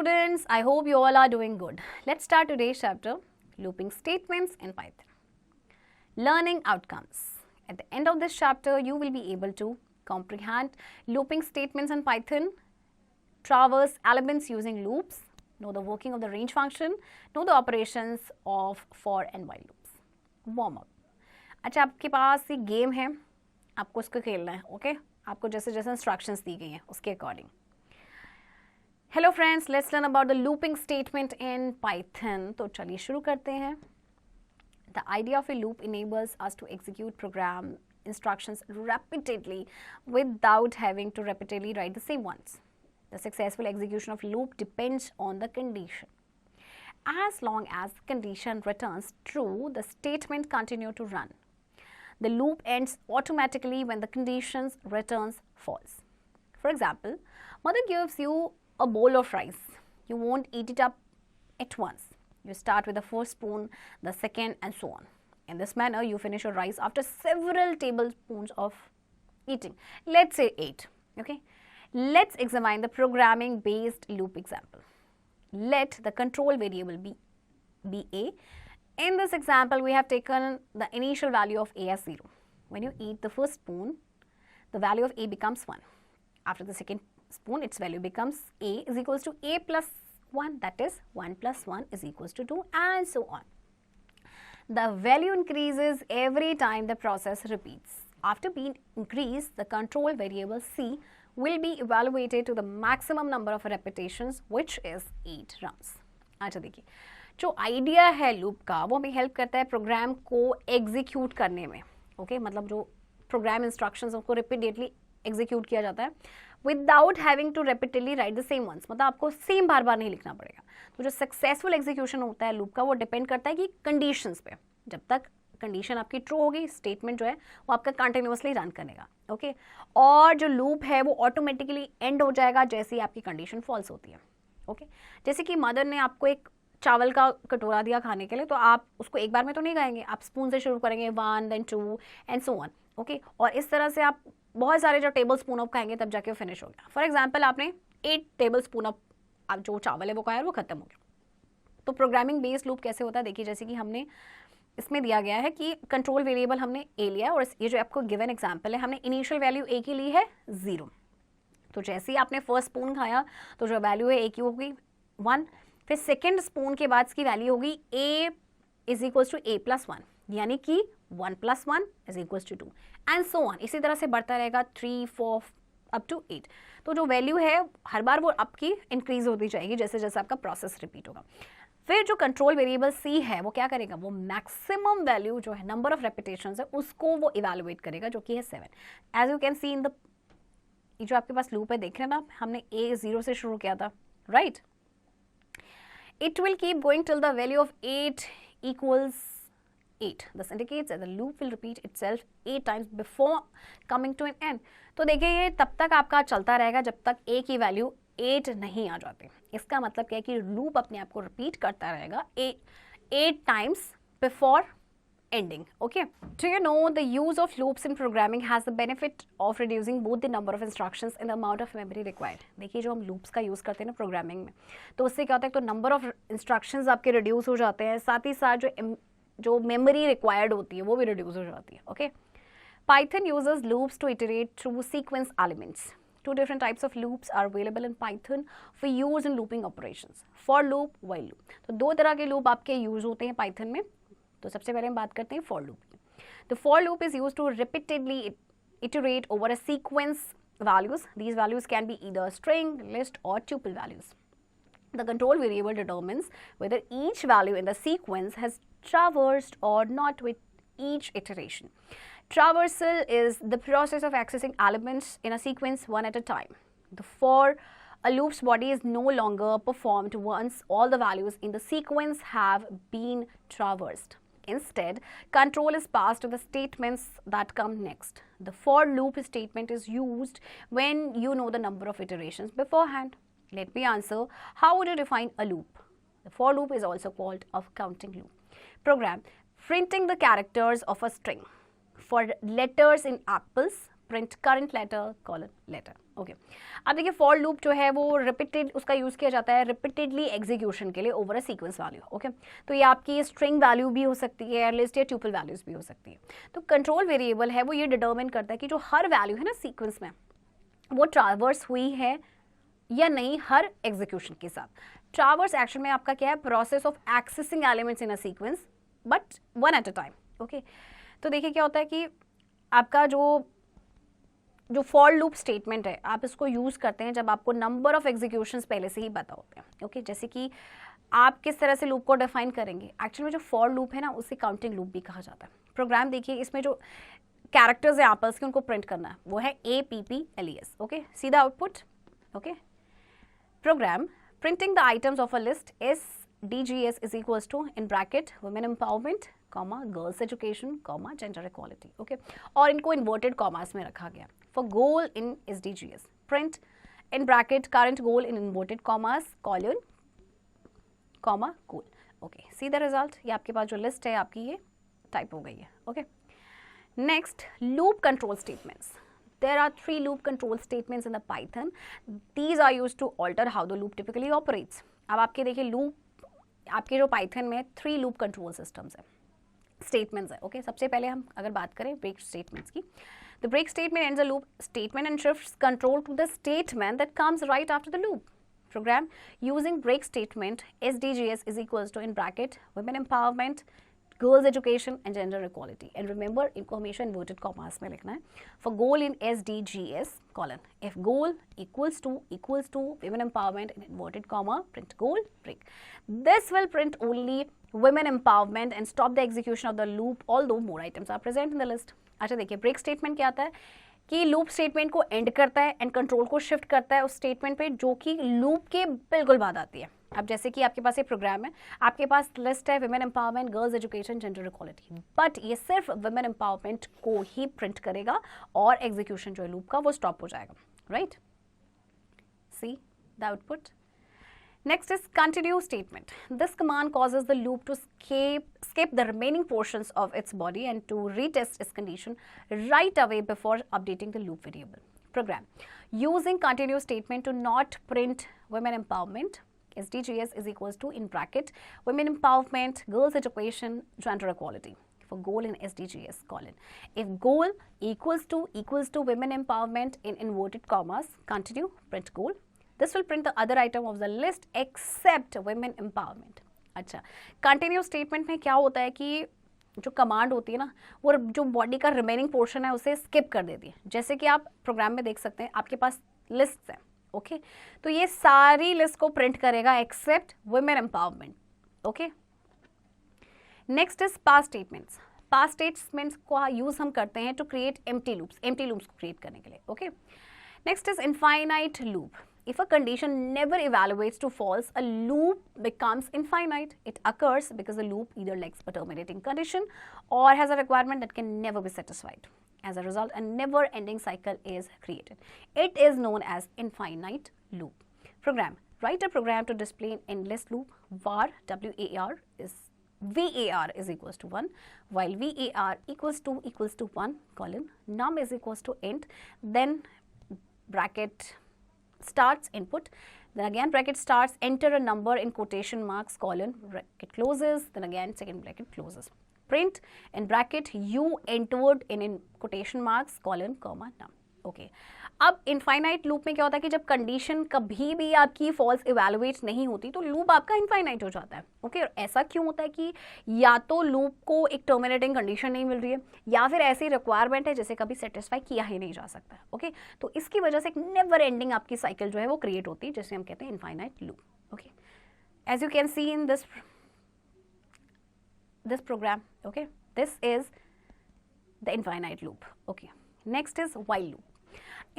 students, I hope you all are doing good. Let's start today's chapter, looping statements in Python. Learning outcomes. At the end of this chapter, you will be able to comprehend looping statements in Python, traverse elements using loops, know the working of the range function, know the operations of for and while loops. Warm up. अच्छा, आपके पास ये game है, आपको उसको खेलना है, okay? आपको जैसे जैसे इंस्ट्रक्शंस दी गई हैं उसके according. Hello friends, let's learn about the looping statement in Python. तो चलिए शुरू करते हैं. The idea of a loop enables us to execute program instructions repeatedly without having to repeatedly write the same ones. The successful execution of loop depends on the condition. As long as the condition returns true, the statement continues to run. The loop ends automatically when the condition returns false. For example, mother gives you a bowl of rice. You won't eat it up at once. You start with the first spoon, the second, and so on. In this manner, you finish your rice after several tablespoons of eating. Let's say 8. Okay. Let's examine the programming-based loop example. Let the control variable be a. In this example, we have taken the initial value of a as 0. When you eat the first spoon, the value of a becomes 1. After the second spoon, its value becomes a is equals to a plus 1. That is 1 plus 1 is equals to 2, and so on. The value increases every time the process repeats. After being increased, the control variable c will be evaluated to the maximum number of repetitions, which is 8 runs. अच्छा देखिए, जो idea है loop का वो हमें help करता है programme को एग्जीक्यूट करने में. ओके मतलब जो प्रोग्राम इंस्ट्रक्शंस उसको रिपीटेडली एग्जीक्यूट किया जाता है without having to repeatedly write the same ones. मतलब आपको सेम बार बार नहीं लिखना पड़ेगा. तो जो सक्सेसफुल एग्जीक्यूशन होता है लूप का वो डिपेंड करता है कि कंडीशंस पे. जब तक कंडीशन आपकी ट्रू होगी, स्टेटमेंट जो है वो आपका कंटिन्यूअसली रन करेगा. ओके और जो लूप है वो ऑटोमेटिकली एंड हो जाएगा जैसे ही आपकी कंडीशन फॉल्स होती है. ओके जैसे कि मदर ने आपको एक चावल का कटोरा दिया खाने के लिए, तो आप उसको एक बार में तो नहीं खाएंगे, आप स्पून से शुरू करेंगे, 1 then 2 and so on. Okay और इस तरह से आप बहुत सारे जो टेबल स्पून ऑफ खाएंगे तब जाके फिनिश हो गया. फॉर एग्जाम्पल आपने 8 टेबल स्पून ऑफ जो चावल है वो खाया, वो खत्म हो गया. तो प्रोग्रामिंग बेस्ड लूप कैसे होता है देखिए, जैसे कि हमने इसमें दिया गया है कि कंट्रोल वेरिएबल हमने ए लिया है और ये जो आपको गिवन एग्जाम्पल है हमने इनिशियल वैल्यू ए की ली है 0. तो जैसे ही आपने फर्स्ट स्पून खाया तो जो वैल्यू है ए की होगी 1. फिर सेकेंड स्पून के बाद इसकी वैल्यू होगी a is equals to a plus 1, यानी कि 1 plus 1 is equals to 2 and so on. इसी तरह से बढ़ता रहेगा 3, 4 अप टू 8. तो जो वैल्यू है हर बार वो आपकी इंक्रीज होती जाएगी जैसे जैसे आपका प्रोसेस रिपीट होगा. फिर जो कंट्रोल वेरिएबल सी है वो क्या करेगा, वो मैक्सिमम वैल्यू जो है नंबर ऑफ रेपिटेशंस है उसको वो इवेलुएट करेगा जो कि है 7. As you can see in the जो आपके पास लूप है देख रहे हैं ना, हमने ए 0 से शुरू किया था, right. It will keep going till the value of 8 equals 8. This indicates that the loop will repeat itself 8 times before coming to an end. तो देखिए ये तब तक आपका चलता रहेगा जब तक a की वैल्यू 8 नहीं आ जाती. इसका मतलब क्या है कि लूप अपने आप को रिपीट करता रहेगा 8 times before ending. Okay. Do you know the use of loops in programming has the benefit of reducing both the number of instructions and the amount of memory required. देखिए जो हम loops का use करते हैं ना programming में, तो उससे क्या होता है, तो नंबर ऑफ इंस्ट्रक्शंस आपके रिड्यूस हो जाते हैं, साथ ही साथ जो मेमोरी रिक्वायर्ड होती है वो भी रिड्यूस हो जाती है. Okay Python uses loops to iterate through sequence elements. Two different types of loops are available in Python for use in looping operations. For loop, while loop. तो दो तरह के लूप आपके यूज होते हैं पाइथन में. तो सबसे पहले हम बात करते हैं फॉर लूप की. The for loop is used to repeatedly iterate over a sequence values. These values can be either string, list or tuple values. The control variable determines whether each value in the sequence has traversed or not with each iteration. Traversal is the process of accessing elements in a sequence one at a time. The for a loop's body is no longer performed once all the values in the sequence have been traversed. Instead, control is passed to the statements that come next. The for loop statement is used when you know the number of iterations beforehand. Let me answer, how would you define a loop? The for loop is also called a counting loop. Program printing the characters of a string. For letters in apples, print current letter colon letter. Okay, अब देखिए for loop जो है वो repeated उसका use किया जाता है repeatedly execution के लिए over a sequence value. Okay, तो ये आपकी स्ट्रिंग वैल्यू भी हो सकती है, लिस्ट या ट्यूपल वैल्यूज भी हो सकती है। तो कंट्रोल वेरिएबल है वो ये डिटरमिन करता है कि जो हर वैल्यू है ना सीक्वेंस में वो ट्रावर्स हुई है या नहीं हर एग्जीक्यूशन के साथ। ट्रावर्स एक्शन में आपका क्या है, process of accessing elements in a sequence but one at a time. Okay, तो देखिए क्या होता है कि आपका जो फॉर लूप स्टेटमेंट है आप इसको यूज करते हैं जब आपको नंबर ऑफ एग्जीक्यूशंस पहले से ही पता होते हैं। ओके, जैसे कि आप किस तरह से लूप को डिफाइन करेंगे, एक्चुअली में जो फॉर लूप है ना उसे काउंटिंग लूप भी कहा जाता है। प्रोग्राम देखिए, इसमें जो कैरेक्टर्स है एप्पल्स के उनको प्रिंट करना है वो है APPLES। ओके, सीधा output. Okay, program printing the items of a list SDGS is equals to in bracket women empowerment, girls education, gender equality। Okay, और इनको इन्वर्टेड कॉमास में रखा गया। For goal in SDGS print in bracket current goal in inverted commas colon goal। Okay, see the result, ये आपके पास जो list है आपकी ये टाइप हो गई है। Okay, next loop control statements. There are 3 loop control statements in the Python. These are used to alter how the loop typically operates. अब आपके देखिए लूप आपके जो पाइथन में 3 लूप कंट्रोल सिस्टम्स है, स्टेटमेंट्स है। ओके, सबसे पहले हम अगर बात करें ब्रेक स्टेटमेंट्स की, the break statement ends a loop statement and shifts control to the statement that comes right after the loop. Program using break statement SDGS is equals to in bracket women empowerment, girls education and gender equality. And remember इनको हमेशा inverted commas में लिखना है। For goal in SDGS colon if goal equals to women empowerment in inverted comma print goal break। This will print only women empowerment and stop the execution of the loop although more items are present in the list। अच्छा देखिए, break statement क्या आता है कि loop statement को and करता है and control को शिफ्ट करता है उस स्टेटमेंट पे जो कि लूप के बिल्कुल बाद आती है। अब जैसे कि आपके पास ये प्रोग्राम है, आपके पास लिस्ट है women empowerment, girls education, gender equality, but ये सिर्फ विमेन एम्पावरमेंट को ही प्रिंट करेगा और एग्जीक्यूशन जो है लूप का वो स्टॉप हो जाएगा। Right, see the output. Next is continue statement. This command causes the loop to skip the remaining portions of its body and to retest its condition right away before updating the loop variable. Program using continue statement to not print women empowerment SDGS is equals to in bracket women empowerment, girls education, gender equality. For goal in SDGS colon if goal equals to women empowerment in inverted commas continue print goal. This will print the other item of the list except women empowerment। अच्छा, continue statement में क्या होता है कि जो command होती है ना वो जो बॉडी का रिमेनिंग पोर्शन है उसे स्किप कर देती है। जैसे कि आप प्रोग्राम में देख सकते हैं आपके पास लिस्ट है। ओके, तो ये सारी लिस्ट को प्रिंट करेगा except women empowerment. Okay, next is pass statements. Pass statements को यूज हम करते हैं टू क्रिएट एम्प्टी लूप्स को क्रिएट करने के लिए। Okay, next is infinite loop. If a condition never evaluates to false, a loop becomes infinite. It occurs because the loop either lacks a terminating condition or has a requirement that can never be satisfied. As a result, a never-ending cycle is created. It is known as infinite loop. Program. Write a program to display an endless loop. var VAR is equals to 1, while VAR equals to 1 colon num is equals to int, then bracket starts input, then again bracket starts, enter a number in quotation marks colon, bracket closes, then again second bracket closes, print in bracket you entered in quotation marks colon comma num। Okay, अब infinite loop में क्या होता है कि जब condition कभी भी आपकी फॉल्स इवेलुएट नहीं होती तो लूप आपका इनफाइनाइट हो जाता है। ओके, ऐसा क्यों होता है कि या तो लूप को एक टर्मिनेटिंग कंडीशन नहीं मिल रही है या फिर ऐसी रिक्वायरमेंट है जिसे कभी सेटिस्फाई किया ही नहीं जा सकता। ओके, तो इसकी वजह से एक नेवर एंडिंग आपकी साइकिल जो है वो क्रिएट होती है जिसे हम कहते हैं infinite loop. Okay, as you can see in this program. Okay, this is the infinite loop. Okay, next is while loop.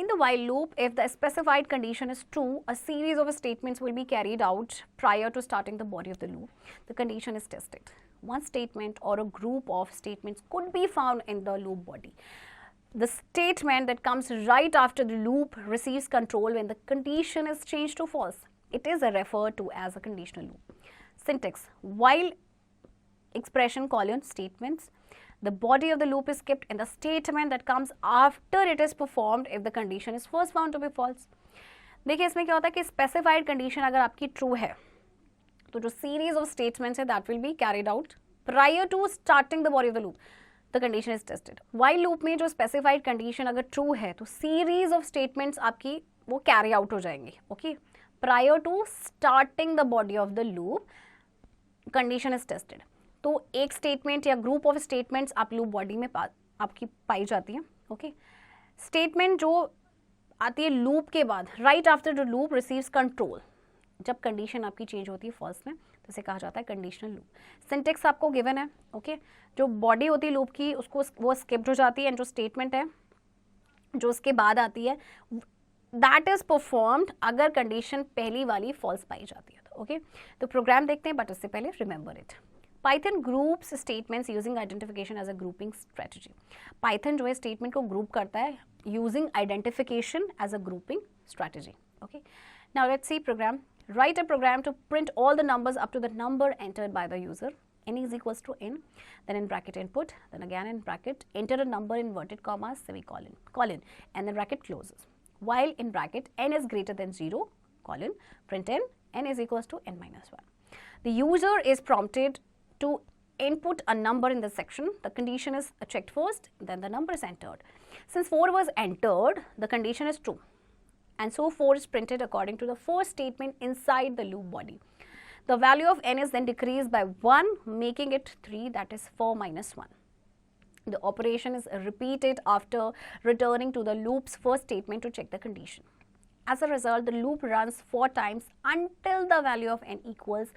In the while loop, if the specified condition is true, a series of statements will be carried out prior to starting the body of the loop. The condition is tested. One statement or a group of statements could be found in the loop body. The statement that comes right after the loop receives control when the condition is changed to false. It is referred to as a conditional loop. Syntax: while expression colon statements. The body of the loop is kept in the statement that comes after it is performed if the condition is first found to be false. देखिए इसमें क्या होता है कि specified condition अगर आपकी true है तो जो सीरीज ऑफ स्टेटमेंट्स है that will be carried out prior to starting the body of the loop the condition is tested. While loop में जो स्पेसिफाइड कंडीशन अगर ट्रू है तो सीरीज ऑफ स्टेटमेंट्स आपकी वो कैरी आउट हो जाएंगी. Okay, prior to starting the body of the loop condition is tested. तो एक स्टेटमेंट या ग्रुप ऑफ स्टेटमेंट्स आप लूप बॉडी में आपकी पाई जाती हैं. ओके, स्टेटमेंट जो आती है लूप के बाद right after the loop receives control. जब कंडीशन आपकी चेंज होती है फर्स्ट में तो इसे कहा जाता है कंडीशनल लूप. सिंटेक्स आपको गिवन है. ओके, जो बॉडी होती है लूप की उसको वो स्किप्ड हो जाती है एंड जो स्टेटमेंट है जो उसके बाद आती है दैट इज परफॉर्म्ड अगर कंडीशन पहली वाली फॉल्स पाई जाती है. ओके, तो प्रोग्राम देखते हैं बट उससे पहले remember it. Python groups statements using identification as a grouping strategy. Python जो है स्टेटमेंट को ग्रुप करता है using identification as a grouping strategy. Okay, now let's see program. Write a program to print all the numbers up to the number entered by the user. N is equals to n, then in bracket input, then again in bracket, enter a number in inverted commas, semicolon, colon, and then bracket closes. While in bracket, n is greater than 0, colon, print n is equals to n minus 1. The user is prompted to input a number in the section. The condition is checked first, then the number is entered. Since 4 was entered, the condition is true. And so 4 is printed according to the first statement inside the loop body. The value of n is then decreased by 1, making it 3, that is 4 minus 1. The operation is repeated after returning to the loop's first statement to check the condition. As a result, the loop runs 4 times until the value of n equals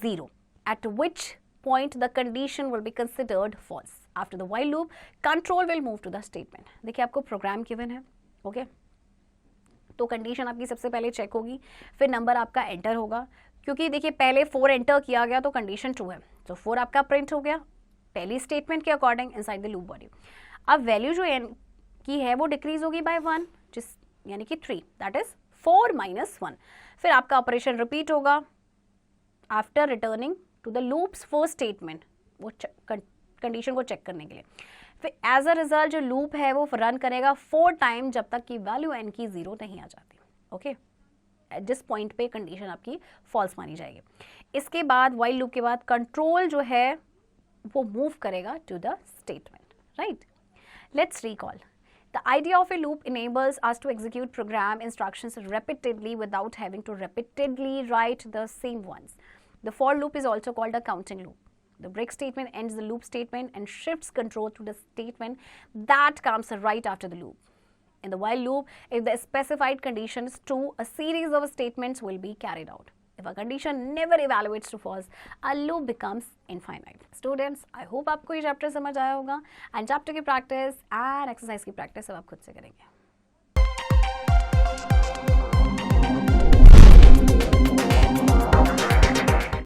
0, at which point the condition will be considered false. After the while loop, control will move to the statement. देखिए आपको programme given है. Okay, तो condition आपकी सबसे पहले check होगी, फिर number आपका एंटर होगा. क्योंकि देखिए पहले 4 एंटर किया गया तो कंडीशन ट्रू है, तो 4 आपका प्रिंट हो गया पहली स्टेटमेंट के according inside the loop body. अब वैल्यू जो एन की है वो डिक्रीज होगी बाय 1, जिस यानी कि 3, दैट इज 4 माइनस 1. फिर आपका ऑपरेशन रिपीट होगा after returning to the loop's first statement, वो कंडीशन को चेक करने के लिए. फिर एज अ रिजल्ट जो लूप है वो रन करेगा 4 टाइम जब तक कि वैल्यू एन की 0 नहीं आ जाती. ओके, एट दिस पॉइंट पे कंडीशन आपकी फॉल्स मानी जाएगी. इसके बाद वाइल लूप के बाद कंट्रोल जो है वो मूव करेगा to the statement. Right, let's recall. The idea of a loop enables us to execute program instructions repeatedly without having to repeatedly write the same ones. The for loop is also called a counting loop. The break statement ends the loop statement and shifts control to the statement that comes right after the loop. In the while loop, if the specified condition is true, a series of statements will be carried out. If a condition never evaluates to false, a loop becomes infinite. Students, I hope आपको ये chapter समझ आया होगा. And chapter की practice and exercise की practice अब आप खुद से करेंगे.